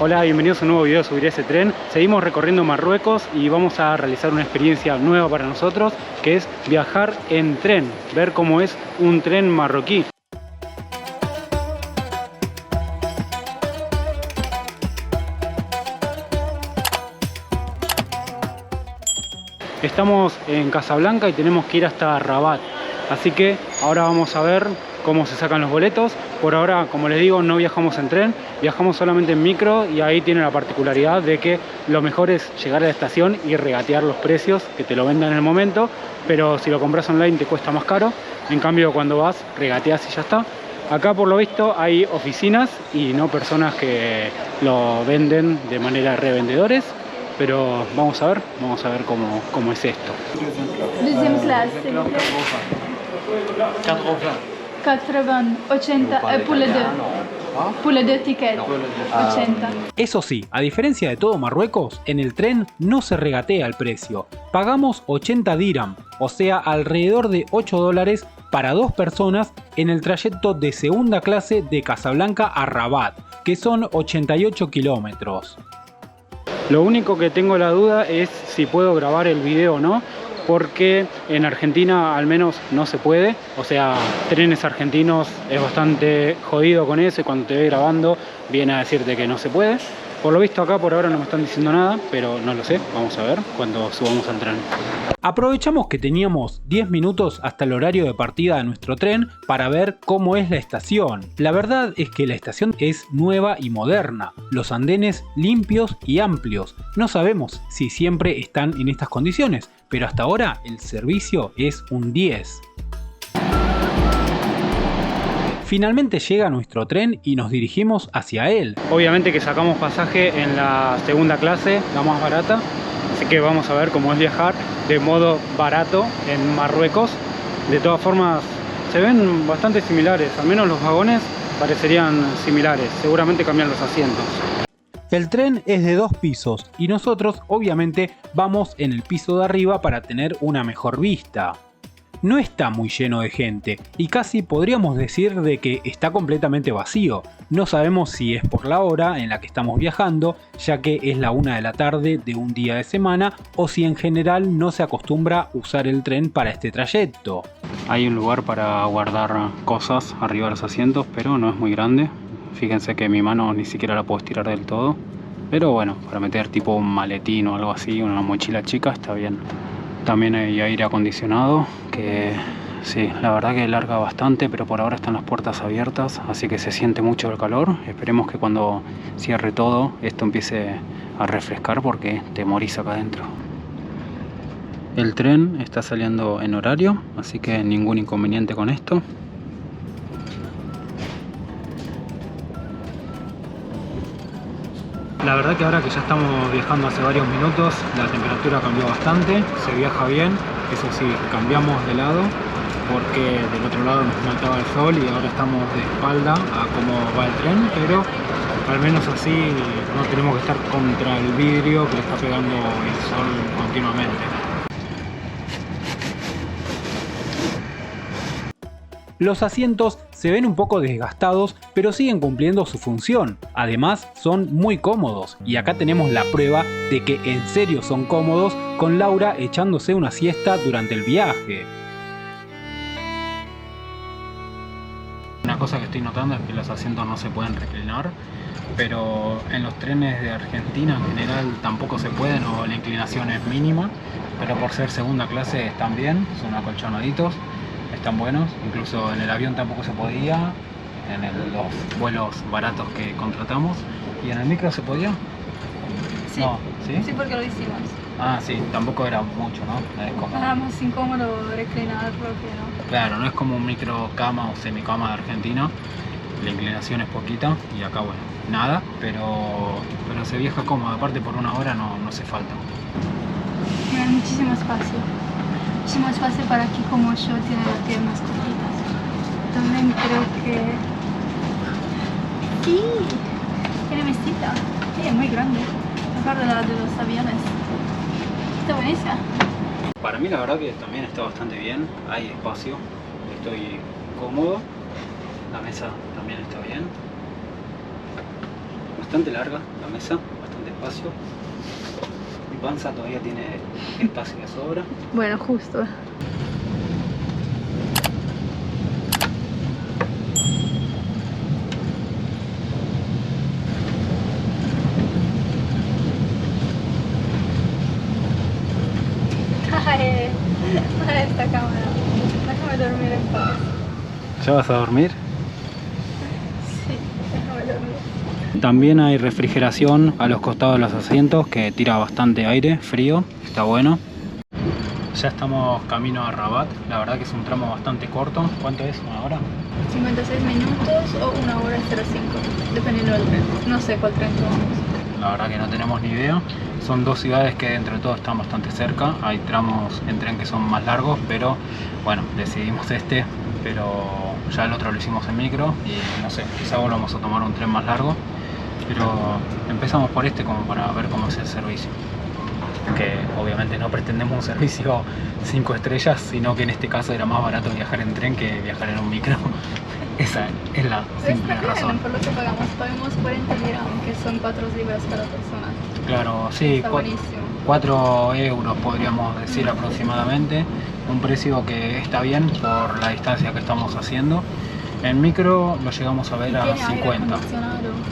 Hola, bienvenidos a un nuevo video de Subir ese tren. Seguimos recorriendo Marruecos y vamos a realizar una experiencia nueva para nosotros, que es viajar en tren, ver cómo es un tren marroquí. Estamos en Casablanca y tenemos que ir hasta Rabat, así que ahora vamos a ver cómo se sacan los boletos. Por ahora, como les digo, no viajamos en tren, viajamos solamente en micro, y ahí tiene la particularidad de que lo mejor es llegar a la estación y regatear los precios, que te lo vendan en el momento, pero si lo compras online te cuesta más caro. En cambio, cuando vas, regateas y ya está. Acá, por lo visto, hay oficinas y no personas que lo venden de manera de revendedores, pero vamos a ver cómo es esto. Deuxième classe, s'il vous plaît. 80, 80 pour les deux. Pour les deux tickets. 80. Eso sí, a diferencia de todo Marruecos, en el tren no se regatea el precio. Pagamos 80 dirham, o sea alrededor de 8 dólares para dos personas en el trayecto de segunda clase de Casablanca a Rabat, que son 88 kilómetros. Lo único que tengo la duda es si puedo grabar el video o no, porque en Argentina al menos no se puede. O sea, Trenes Argentinos es bastante jodido con eso y cuando te ve grabando viene a decirte que no se puede. Por lo visto acá por ahora no me están diciendo nada, pero no lo sé, vamos a ver cuando subamos al tren. Aprovechamos que teníamos 10 minutos hasta el horario de partida de nuestro tren para ver cómo es la estación. La verdad es que la estación es nueva y moderna, los andenes limpios y amplios. No sabemos si siempre están en estas condiciones, pero hasta ahora el servicio es un 10. Finalmente llega nuestro tren y nos dirigimos hacia él. Obviamente que sacamos pasaje en la segunda clase, la más barata, así que vamos a ver cómo es viajar de modo barato en Marruecos. De todas formas se ven bastante similares, al menos los vagones parecerían similares, seguramente cambian los asientos. El tren es de 2 pisos y nosotros obviamente vamos en el piso de arriba para tener una mejor vista. No está muy lleno de gente y casi podríamos decir de que está completamente vacío. No sabemos si es por la hora en la que estamos viajando, ya que es la 1 de la tarde de un día de semana, o si en general no se acostumbra usar el tren para este trayecto. Hay un lugar para guardar cosas arriba de los asientos, pero no es muy grande. Fíjense que mi mano ni siquiera la puedo estirar del todo, pero bueno, para meter tipo un maletín o algo así, una mochila chica, está bien. También hay aire acondicionado, que sí, la verdad que larga bastante, pero por ahora están las puertas abiertas, así que se siente mucho el calor. Esperemos que cuando cierre todo esto empiece a refrescar, porque te morís acá adentro. El tren está saliendo en horario, así que ningún inconveniente con esto. La verdad que ahora que ya estamos viajando hace varios minutos, la temperatura cambió bastante, se viaja bien. Eso sí, cambiamos de lado porque del otro lado nos mataba el sol y ahora estamos de espalda a cómo va el tren, pero al menos así no tenemos que estar contra el vidrio que le está pegando el sol continuamente. Los asientos se ven un poco desgastados, pero siguen cumpliendo su función. Además, son muy cómodos, y acá tenemos la prueba de que en serio son cómodos, con Laura echándose una siesta durante el viaje. Una cosa que estoy notando es que los asientos no se pueden reclinar, pero en los trenes de Argentina en general tampoco se pueden, o la inclinación es mínima, pero por ser segunda clase están bien, son acolchonaditos. Están buenos, incluso en el avión tampoco se podía, en los vuelos baratos que contratamos. ¿Y en el micro se podía? Sí, No, ¿sí? sí, porque lo hicimos. Ah, sí, tampoco era mucho, ¿no? Es como... Éramos incómodo reclinar porque no. Claro, no es como un micro cama o semicama de Argentina, la inclinación es poquita y acá bueno, nada, pero se viaja cómodo, aparte por una hora no hace falta. Hay muchísimo espacio. Muchísimo espacio para aquí como yo tiene las piernas cortitas. También creo que... Sí, tiene mesita. Sí, es muy grande. Mejor de la de los aviones. Está buenísima. Para mí la verdad que también está bastante bien, hay espacio, estoy cómodo, la mesa también está bien. bastante larga la mesa, bastante espacio. Mi panza todavía tiene espacio de sobra. Bueno, justo. Ay, esta cámara. Déjame dormir en paz. ¿Ya vas a dormir? Sí, déjame dormir. También hay refrigeración a los costados de los asientos que tira bastante aire, frío, está bueno. Ya estamos camino a Rabat, la verdad que es un tramo bastante corto. ¿Cuánto es? ¿Una hora? 56 minutos o 1 hora 05, dependiendo del tren. No sé cuál tren tomamos. La verdad que no tenemos ni idea. Son dos ciudades que dentro de todo están bastante cerca. Hay tramos en tren que son más largos, pero bueno, decidimos este, pero ya el otro lo hicimos en micro y no sé, quizá volvamos a tomar un tren más largo, pero empezamos por este como para ver cómo es el servicio. Que obviamente no pretendemos un servicio 5 estrellas, sino que en este caso era más barato viajar en tren que viajar en un micro. Esa es la simple razón. Por lo que pagamos 40 dirham, que son 4 libras cada persona. Claro, sí, Está buenísimo. 4 euros podríamos decir aproximadamente. Un precio que está bien por la distancia que estamos haciendo. En micro lo llegamos a ver a 50.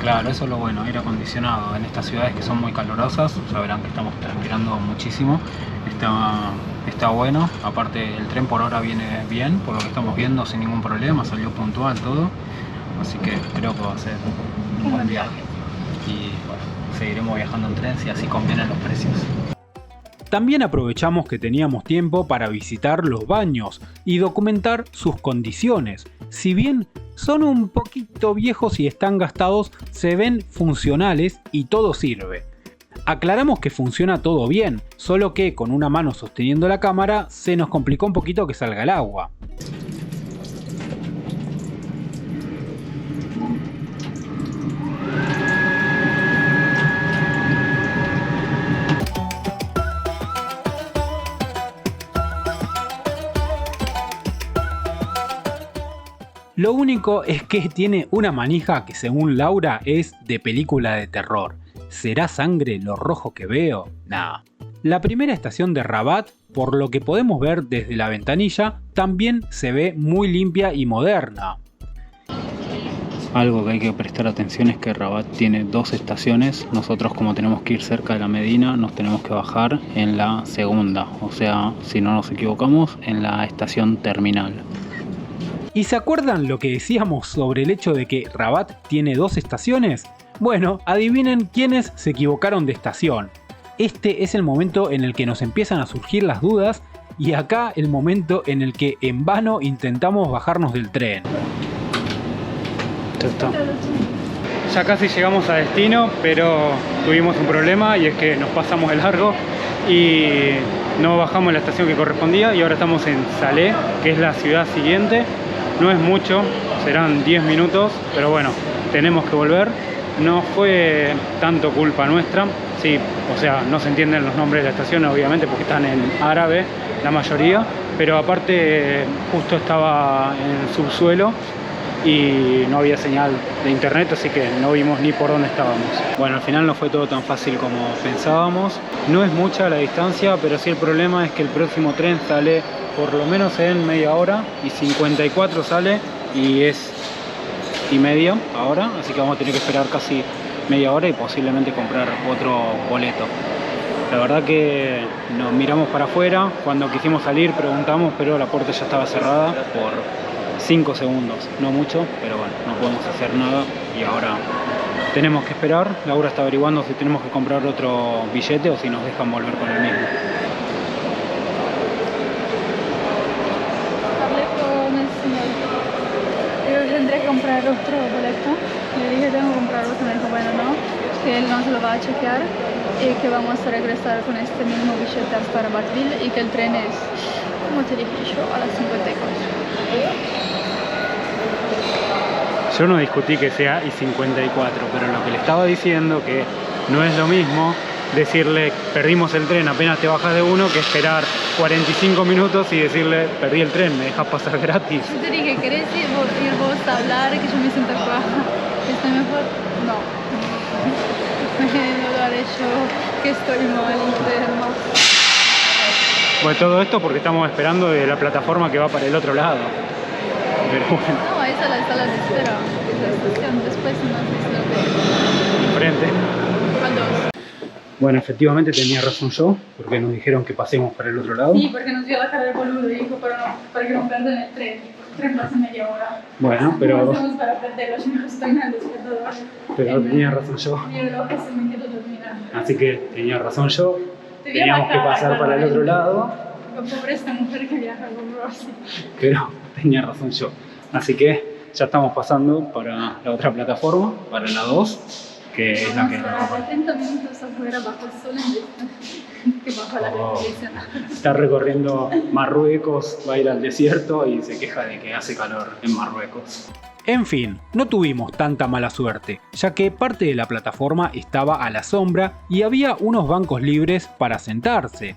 Claro, eso es lo bueno, aire acondicionado. En estas ciudades que son muy calurosas, ya verán que estamos transpirando muchísimo. Está bueno, aparte el tren por ahora viene bien, por lo que estamos viendo, sin ningún problema, salió puntual todo. Así que creo que va a ser un buen viaje. Y bueno, seguiremos viajando en tren si así convienen los precios. También aprovechamos que teníamos tiempo para visitar los baños y documentar sus condiciones. Si bien son un poquito viejos y están gastados, se ven funcionales y todo sirve. Aclaramos que funciona todo bien, solo que con una mano sosteniendo la cámara se nos complicó un poquito que salga el agua. Lo único es que tiene una manija que según Laura es de película de terror. ¿Será sangre lo rojo que veo? Nah. La primera estación de Rabat, por lo que podemos ver desde la ventanilla, también se ve muy limpia y moderna. Algo que hay que prestar atención es que Rabat tiene 2 estaciones. Nosotros, como tenemos que ir cerca de la Medina, nos tenemos que bajar en la segunda. O sea, si no nos equivocamos, en la estación terminal. ¿Y se acuerdan lo que decíamos sobre el hecho de que Rabat tiene 2 estaciones? Bueno, adivinen quiénes se equivocaron de estación. Este es el momento en el que nos empiezan a surgir las dudas y acá el momento en el que en vano intentamos bajarnos del tren. Ya casi llegamos a destino, pero tuvimos un problema y es que nos pasamos de largo y no bajamos en la estación que correspondía y ahora estamos en Salé, que es la ciudad siguiente. No es mucho, serán 10 minutos, pero bueno, tenemos que volver. No fue tanto culpa nuestra, sí, o sea, no se entienden los nombres de la estación obviamente porque están en árabe la mayoría, pero aparte justo estaba en el subsuelo y no había señal de internet, así que no vimos ni por dónde estábamos. Bueno, al final no fue todo tan fácil como pensábamos. No es mucha la distancia, pero sí el problema es que el próximo tren sale por lo menos en media hora y 54 sale y es y media ahora, así que vamos a tener que esperar casi media hora y posiblemente comprar otro boleto. La verdad que nos miramos para afuera, cuando quisimos salir preguntamos, pero la puerta ya estaba cerrada por 5 segundos, no mucho, pero bueno, no podemos hacer nada y ahora tenemos que esperar. Laura está averiguando si tenemos que comprar otro billete o si nos dejan volver con el mismo. Hablé con el señor. Yo tendré que comprar otro boleto. Le dije, tengo que comprar otro. Me dijo, bueno, no, que él no se lo va a chequear y que vamos a regresar con este mismo billete hasta Rabatville y que el tren es, como te dije yo, a las 54. Yo no discutí que sea I-54, pero lo que le estaba diciendo que no es lo mismo decirle perdimos el tren apenas te bajas de uno que esperar 45 minutos y decirle perdí el tren, me dejas pasar gratis. Yo te dije, ¿querés ir vos a hablar? Que yo me siento acá. ¿Está mejor? No. no lo haré yo, que estoy mal enferma. Bueno, todo esto porque estamos esperando de la plataforma que va para el otro lado. Pero bueno. No, esa es la sala de espera, es la estación, después no sé lo que Enfrente. ¿Cuándo? Bueno, efectivamente tenía razón yo, porque nos dijeron que pasemos para el otro lado. Sí, porque nos dio la cara de boludo y dijo para que no pierdan el tren. El tren pasa media hora. Bueno, pero... ¿Cómo hacemos para perderlo? Yo no estoy en el despertador. Pero tenía razón yo. Mi reloj se me quedó terminando. Así que tenía razón yo. Te vi a la Teníamos que cara, pasar para el otro lado. Pobre esta mujer que viaja con Rosy. Pero tenía razón yo. Así que ya estamos pasando para la otra plataforma, para la 2. Que es la que... Vamos a 70 minutos afuera bajo el sol en vez que bajo la televisión. Está recorriendo Marruecos, va a ir al desierto y se queja de que hace calor en Marruecos. En fin, no tuvimos tanta mala suerte, ya que parte de la plataforma estaba a la sombra y había unos bancos libres para sentarse.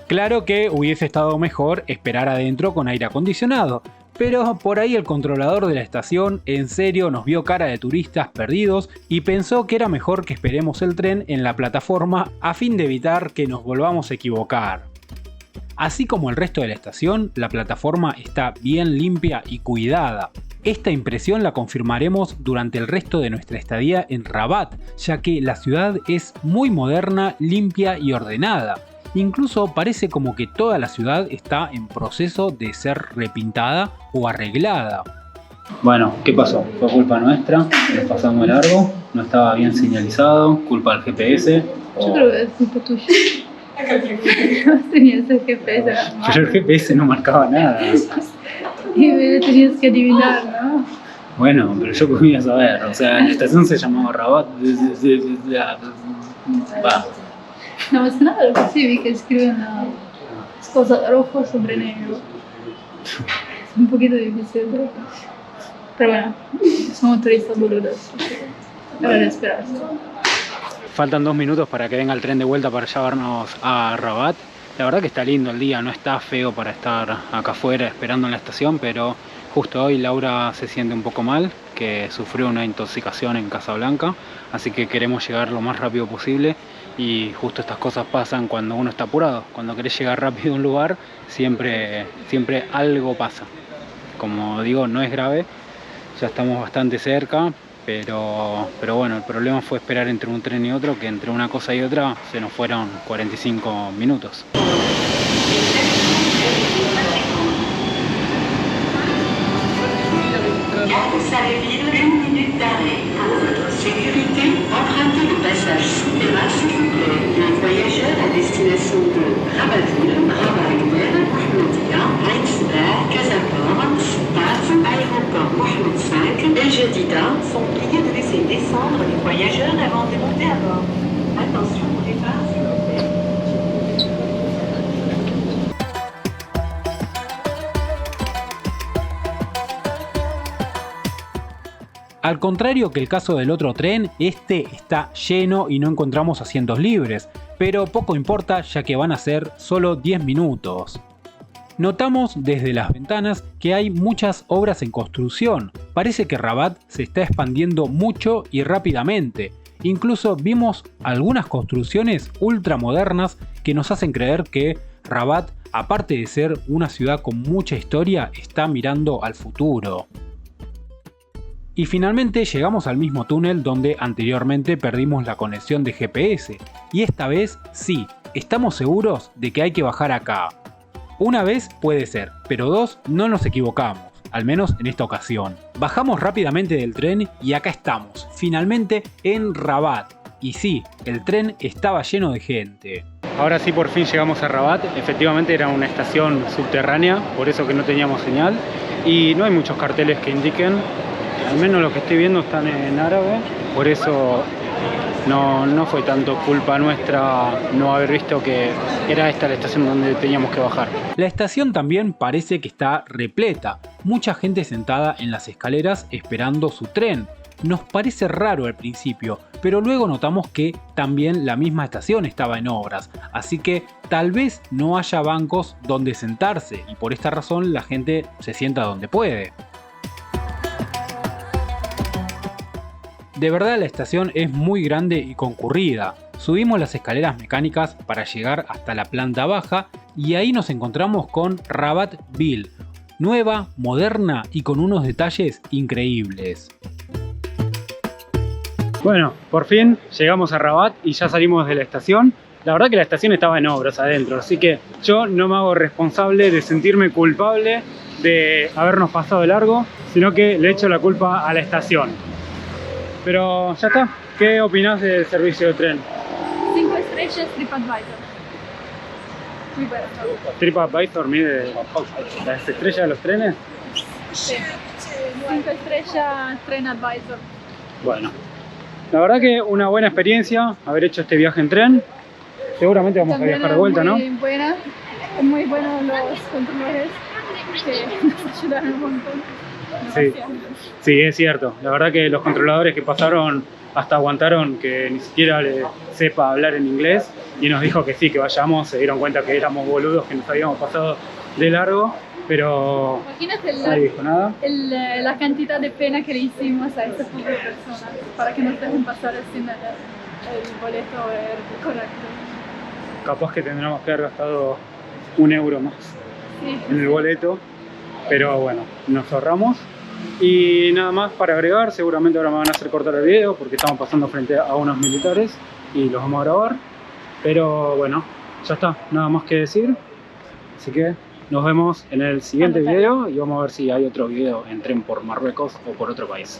Claro que hubiese estado mejor esperar adentro con aire acondicionado, pero por ahí el controlador de la estación en serio nos vio cara de turistas perdidos y pensó que era mejor que esperemos el tren en la plataforma a fin de evitar que nos volvamos a equivocar. Así como el resto de la estación, la plataforma está bien limpia y cuidada. Esta impresión la confirmaremos durante el resto de nuestra estadía en Rabat, ya que la ciudad es muy moderna, limpia y ordenada. Incluso parece como que toda la ciudad está en proceso de ser repintada o arreglada. Bueno, ¿qué pasó? Fue culpa nuestra, nos pasamos de largo, no estaba bien señalizado, culpa del GPS. Yo creo que es culpa tuya. No tenías el GPS. Pero el GPS no marcaba nada. Y me tenías que adivinar, ¿no? Bueno, pero yo podía saber, o sea, la estación se llamaba Rabat. Va. No más nada, lo que sí vi que escriben cosas rojo sobre negro. Es un poquito difícil, pero bueno, somos turistas boludos. Ahora de esperarse. Faltan 2 minutos para que venga el tren de vuelta para llevarnos a Rabat. La verdad que está lindo el día, no está feo para estar acá afuera esperando en la estación, pero justo hoy Laura se siente un poco mal, que sufrió una intoxicación en Casablanca, así que queremos llegar lo más rápido posible y justo estas cosas pasan cuando uno está apurado. Cuando querés llegar rápido a un lugar, siempre algo pasa. Como digo, no es grave, ya estamos bastante cerca, pero bueno, el problema fue esperar entre un tren y otro, que entre una cosa y otra se nos fueron 45 minutos. Sécurité, empruntez le passage Soutera s'il vous plaît. Les voyageurs à destination de Rabatville, Rabat-Agder, Ahmediya, Heinsberg, Casablanca, Spas, Aéroport Mohamed V et Jadida sont priés de laisser descendre les voyageurs avant de monter à bord. Attention au départ, s'il vous plaît. Al contrario que el caso del otro tren, este está lleno y no encontramos asientos libres, pero poco importa ya que van a ser solo 10 minutos. Notamos desde las ventanas que hay muchas obras en construcción, parece que Rabat se está expandiendo mucho y rápidamente. Incluso vimos algunas construcciones ultramodernas que nos hacen creer que Rabat, aparte de ser una ciudad con mucha historia, está mirando al futuro. Y finalmente llegamos al mismo túnel donde anteriormente perdimos la conexión de GPS, y esta vez sí, estamos seguros de que hay que bajar acá. Una vez puede ser, pero 2 no nos equivocamos, al menos en esta ocasión. Bajamos rápidamente del tren y acá estamos, finalmente en Rabat. Y sí, el tren estaba lleno de gente. Ahora sí, por fin llegamos a Rabat. Efectivamente era una estación subterránea, por eso que no teníamos señal, y no hay muchos carteles que indiquen. Al menos los que estoy viendo están en árabe, por eso no fue tanto culpa nuestra no haber visto que era esta la estación donde teníamos que bajar. La estación también parece que está repleta, mucha gente sentada en las escaleras esperando su tren. Nos parece raro al principio, pero luego notamos que también la misma estación estaba en obras, así que tal vez no haya bancos donde sentarse y por esta razón la gente se sienta donde puede. De verdad la estación es muy grande y concurrida. Subimos las escaleras mecánicas para llegar hasta la planta baja y ahí nos encontramos con Rabat Ville, nueva, moderna y con unos detalles increíbles. Bueno, por fin llegamos a Rabat y ya salimos de la estación. La verdad que la estación estaba en obras adentro, así que yo no me hago responsable de sentirme culpable de habernos pasado de largo, sino que le echo la culpa a la estación. Pero ya está. ¿Qué opinás del servicio de tren? 5 estrellas TripAdvisor. Muy bueno. TripAdvisor mide las estrellas de los trenes. Sí. 5 estrellas TripAdvisor. Bueno, la verdad que una buena experiencia haber hecho este viaje en tren. Seguramente vamos a viajar de vuelta, ¿no? Muy buena, muy buenos los controladores que nos ayudaron un montón. Sí. Sí, es cierto. La verdad que los controladores que pasaron hasta aguantaron que ni siquiera le sepa hablar en inglés y nos dijo que sí, que vayamos. Se dieron cuenta que éramos boludos, que nos habíamos pasado de largo, pero imagínate nadie dijo nada. la cantidad de pena que le hicimos a este tipo de personas para que nos dejen pasar sin el boleto correcto. Capaz que tendremos que haber gastado €1 más Sí. en el boleto, pero bueno, nos ahorramos. Y nada más para agregar, seguramente ahora me van a hacer cortar el video porque estamos pasando frente a unos militares y los vamos a grabar. Pero bueno, ya está, nada más que decir. Así que nos vemos en el siguiente video y vamos a ver si hay otro video en tren por Marruecos o por otro país.